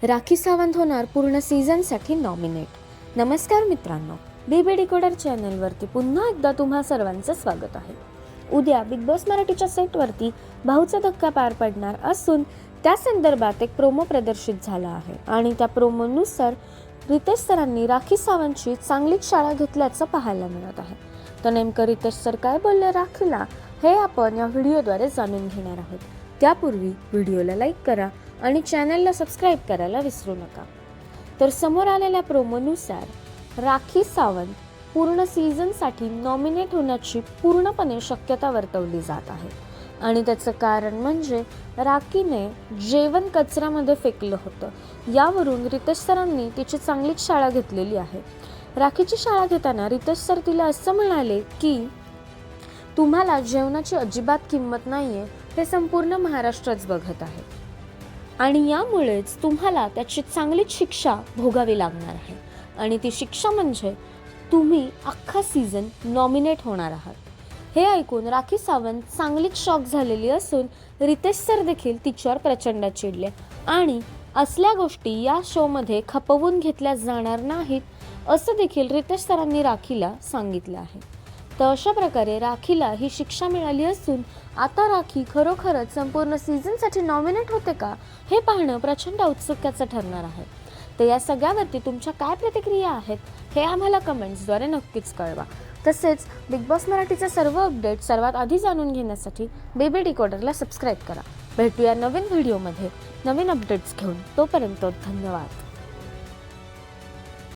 राखी सावंत होणार पूर्ण सीझनसाठी नॉमिनेट। नमस्कार मित्रांनो, बीबी डिकोडर चॅनलवरती पुन्हा एकदा तुम्हा सर्वांचं स्वागत आहे। उद्या बिग बॉस मराठीच्या सेटवरती भाऊचा धक्का पार पडणार असून त्या संदर्भात एक प्रोमो प्रदर्शित झाला आहे आणि त्या प्रोमोनुसार रितेश सरांनी राखी सावंतची चांगलीच शाळा घेतल्याचं पाहायला मिळत आहे। तर नेमकं रितेश सर काय बोलले राखीला हे आपण या व्हिडिओद्वारे जाणून घेणार आहोत। त्यापूर्वी व्हिडिओला लाईक करा आणि चॅनलला सबस्क्राईब करायला विसरू नका। तर समोर आलेल्या प्रोमोनुसार राखी सावंत पूर्ण सीझनसाठी नॉमिनेट होण्याची पूर्णपणे शक्यता वर्तवली जात आहे आणि त्याचं कारण म्हणजे राखीने जेवण कचऱ्यामध्ये फेकलं होतं। यावरून रितेश सरांनी तिची चांगलीच शाळा घेतलेली आहे। राखीची शाळा घेताना रितेश सर तिला असं म्हणाले की तुम्हाला जेवणाची अजिबात किंमत नाहीये, हे संपूर्ण महाराष्ट्रच बघत आहे आणि यामुळेच तुम्हाला त्याची चांगलीच शिक्षा भोगावी लागणार आहे आणि ती शिक्षा म्हणजे तुम्ही अख्खा सीझन नॉमिनेट होणार आहात। हे ऐकून राखी सावंत चांगलीच शॉक झालेली असून रितेश सर देखील तिच्यावर प्रचंड चिडले आणि असल्या गोष्टी या शोमध्ये खपवून घेतल्या जाणार नाहीत असं देखील रितेश सरांनी राखीला सांगितलं आहे। तर अशा प्रकारे राखीला ही शिक्षा मिळाली असून आता राखी खरोखरच संपूर्ण सीझनसाठी नॉमिनेट होते का हे पाहणं प्रचंड औत्सुक्याचं ठरणार आहे। तर या सगळ्यावरती तुमच्या काय प्रतिक्रिया आहेत हे आम्हाला कमेंट्सद्वारे नक्कीच कळवा। तसेच बिग बॉस मराठीचे सर्व अपडेट सर्वात आधी जाणून घेण्यासाठी बीबी डिकोडरला सबस्क्राईब करा। भेटूया नवीन व्हिडिओमध्ये नवीन अपडेट्स घेऊन। तोपर्यंत धन्यवाद।